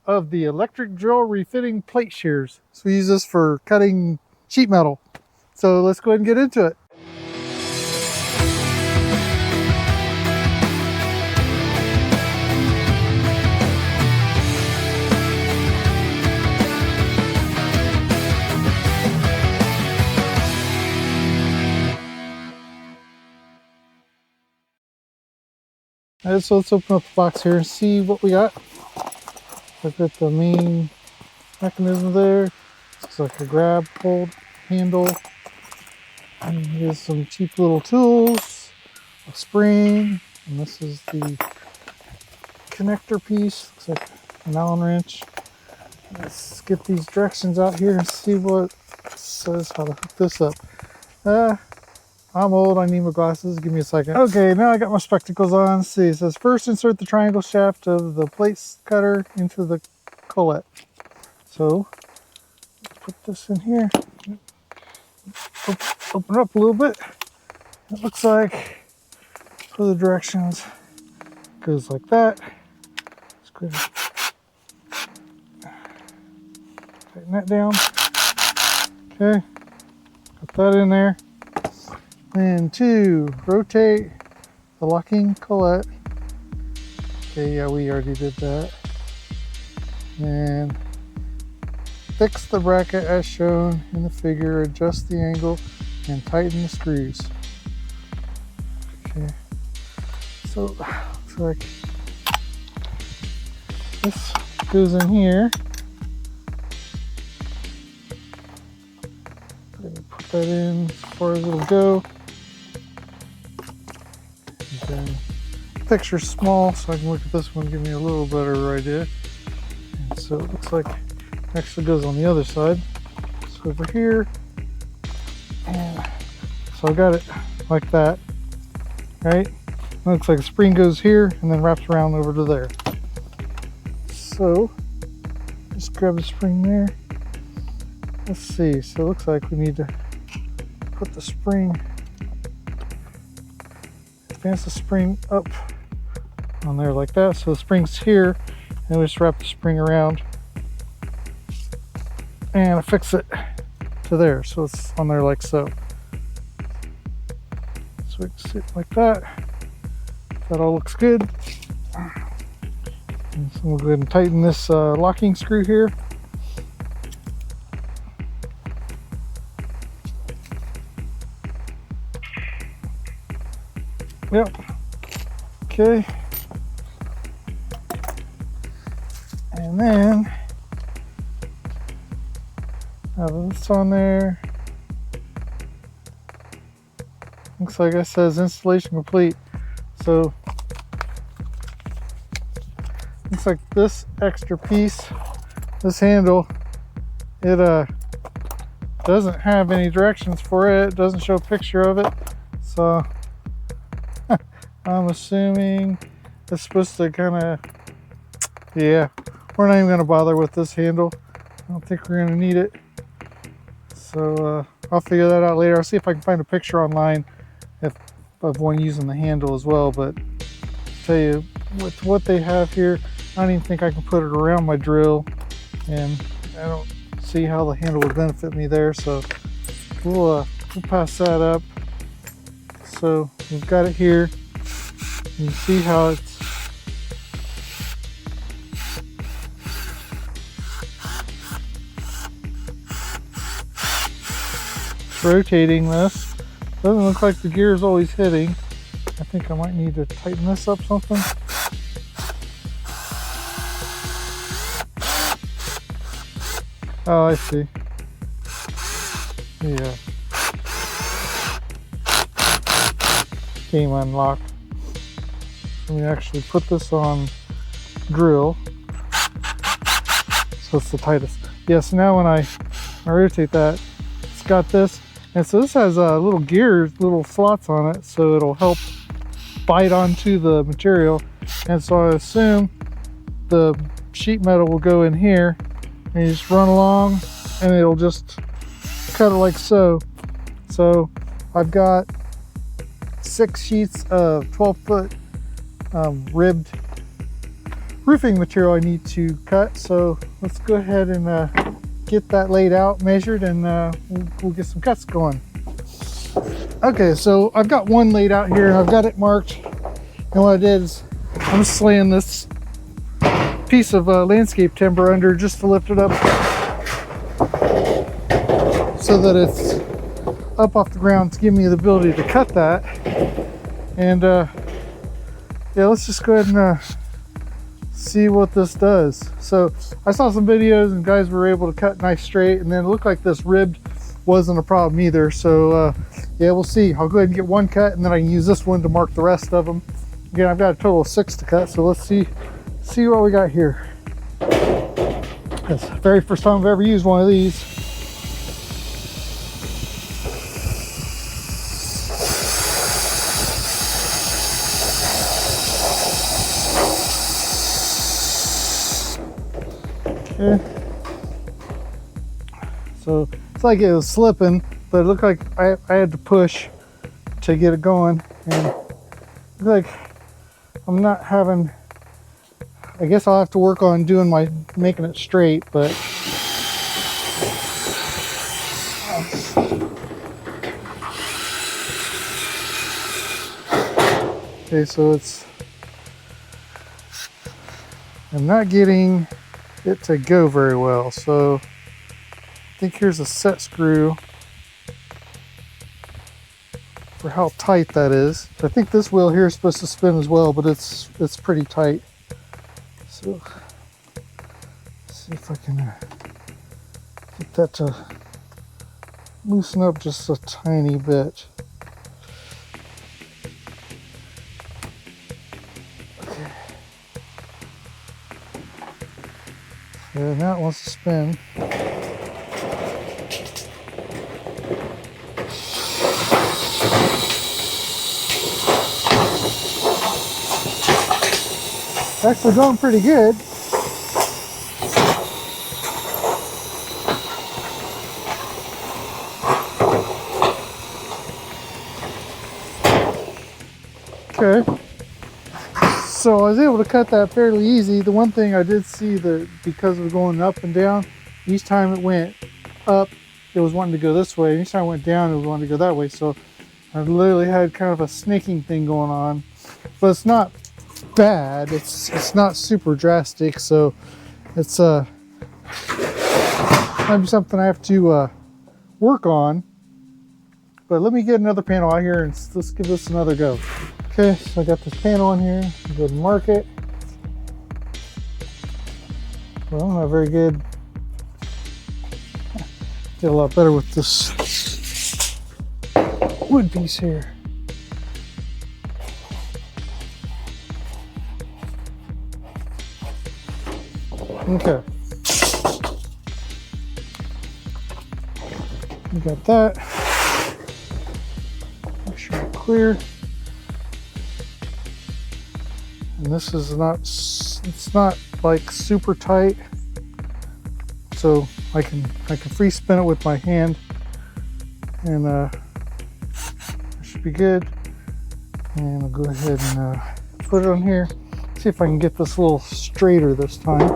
of the electric drill refitting plate shears. So we use this for cutting sheet metal. So let's go ahead and get into it. All right, so let's open up the box here and see what we got. I've got the main mechanism there. Looks like a grab hold handle. And here's some cheap little tools, a spring, and this is the connector piece. Looks like an Allen wrench. Let's get these directions out here and see what it says how to hook this up. I'm old, I need my glasses, give me a second. Okay, now I got my spectacles on. Let's see, it says first insert the triangle shaft of the plate cutter into the collet. So, let's put this in here. Open up a little bit. It looks like, for the directions, it goes like that. Let's go ahead and tighten that down. Okay, got that in there. And 2, rotate the locking collet. Okay, yeah, we already did that. And fix the bracket as shown in the figure, adjust the angle, and tighten the screws. Okay, so looks like this goes in here. Put that in as far as it'll go. And then the picture's small, so I can look at this one and give me a little better idea. And so it looks like it actually goes on the other side. So over here, and so I got it like that, right? Looks like the spring goes here and then wraps around over to there. So just grab the spring there. Let's see, so it looks like we need to put the spring, advance the spring up on there like that. So the spring's here, and we just wrap the spring around and affix it to there. So it's on there like so. So we can sit like that. That all looks good. And so we'll go ahead and tighten this locking screw here. Yep. Okay. And then have this on there. Looks like it says installation complete. So looks like this extra piece, this handle, it doesn't have any directions for it. It doesn't show a picture of it. So I'm assuming it's supposed to kind of, yeah, we're not even going to bother with this handle. I don't think we're going to need it. So I'll figure that out later. I'll see if I can find a picture online of one using the handle as well. But I'll tell you, with what they have here, I don't even think I can put it around my drill. And I don't see how the handle would benefit me there. So we'll pass that up. So we've got it here. You see how it's rotating this. Doesn't look like the gear is always hitting. I think I might need to tighten this up something. Oh, I see. Yeah. Came unlocked. Let me actually put this on drill. So it's the tightest. Yes, now when I rotate that, it's got this. And so this has little gears, little slots on it, so it'll help bite onto the material. And so I assume the sheet metal will go in here, and you just run along, and it'll just cut it like so. So I've got 6 sheets of 12-foot ribbed roofing material I need to cut. So let's go ahead and get that laid out, measured, and we'll get some cuts going. Okay, so I've got one laid out here. I've got it marked, and what I did is I'm just laying this piece of landscape timber under just to lift it up so that it's up off the ground to give me the ability to cut that. And yeah, let's just go ahead and see what this does. So I saw some videos and guys were able to cut nice straight, and then it looked like this ribbed wasn't a problem either. So yeah, we'll see. I'll go ahead and get one cut, and then I can use this one to mark the rest of them. Again, I've got a total of 6 to cut, so let's see what we got here. That's the very first time I've ever used one of these. Okay. So it's like it was slipping, but it looked like I had to push to get it going, and it looked like I'm not having. I guess I'll have to work on making it straight, but okay, so I'm not getting it to go very well. So I think here's a set screw for how tight that is. I think this wheel here is supposed to spin as well, but it's pretty tight. So let's see if I can get that to loosen up just a tiny bit. Okay. So now it wants to spin. Actually going pretty good. Okay. So I was able to cut that fairly easy. The one thing I did see that because of going up and down, each time it went up, it was wanting to go this way. Each time it went down, it was wanting to go that way. So I literally had kind of a snaking thing going on. But it's not bad. It's not super drastic, so it's might be something I have to work on. But let me get another panel out here and let's give this another go. Okay, so I got this panel on here. Go ahead and mark it. Well, not very good. Get a lot better with this wood piece here. Okay, we got that. Make sure it's clear. And this is it's not like super tight, so I can free spin it with my hand, and it should be good. And I'll go ahead and put it on here. See if I can get this a little straighter this time.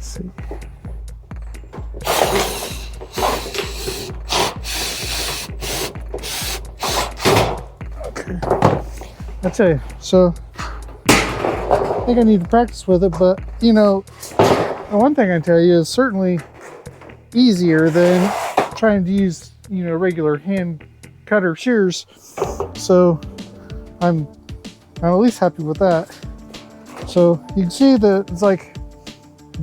See. Okay. I tell you, so I think I need to practice with it, but you know, the one thing I tell you is certainly easier than trying to use, you know, regular hand cutter shears. So I'm at least happy with that. So you can see that it's like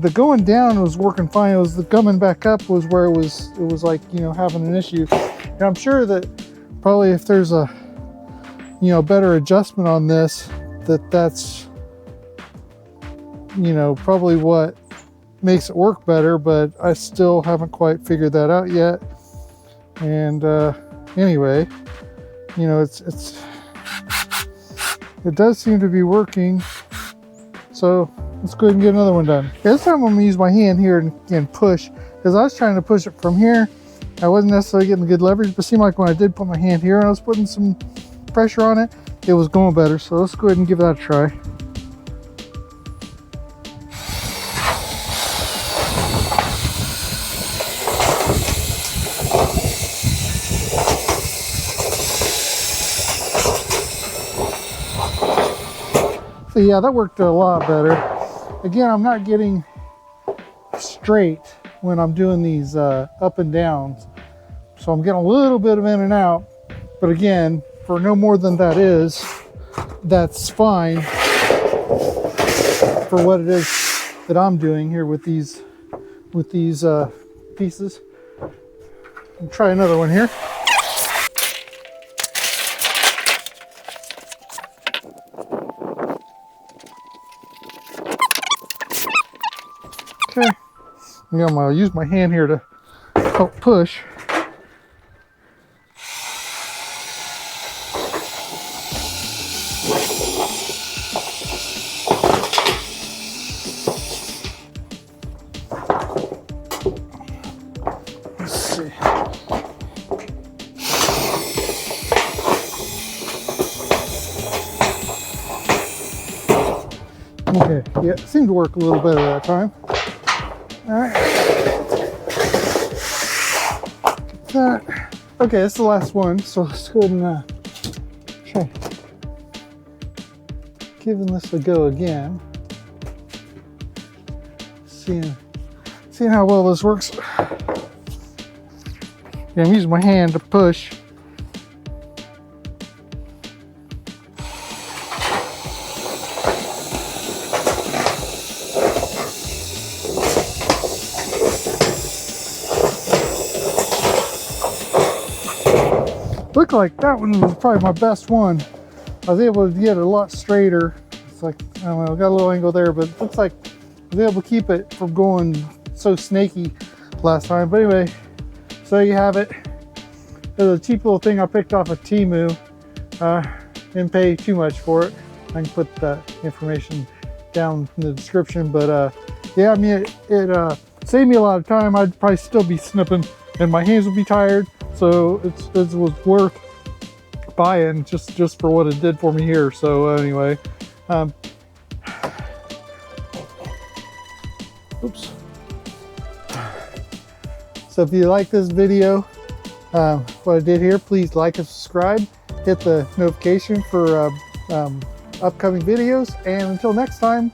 the going down was working fine. It was the coming back up was where it was like, you know, having an issue. And I'm sure that probably if there's a, you know, better adjustment on this, that's, you know, probably what makes it work better, but I still haven't quite figured that out yet. And anyway, you know, it does seem to be working. So let's go ahead and get another one done. This time I'm gonna use my hand here and push, because I was trying to push it from here. I wasn't necessarily getting good leverage, but it seemed like when I did put my hand here and I was putting some pressure on it, it was going better. So let's go ahead and give that a try. So yeah, that worked a lot better. Again, I'm not getting straight when I'm doing these up and downs. So I'm getting a little bit of in and out. But again, for no more than that's fine for what it is that I'm doing here with these pieces. I'll try another one here. Okay, I'm gonna use my hand here to help push. Let's see. Okay, yeah, it seemed to work a little better that time. All right. Get that. Okay, that's the last one. So let's go ahead and try giving this a go again. Seeing how well this works. Yeah, I'm using my hand to push. Looked like that one was probably my best one. I was able to get it a lot straighter. It's like, I don't know, got a little angle there, but it looks like I was able to keep it from going so snaky last time. But anyway, so there you have it. There's a cheap little thing I picked off of Temu. Didn't pay too much for it. I can put that information down in the description. But yeah, I mean, it saved me a lot of time. I'd probably still be snipping and my hands would be tired. So it was worth buying just for what it did for me here. So anyway, oops. So if you like this video, what I did here, please like and subscribe. Hit the notification for upcoming videos. And until next time.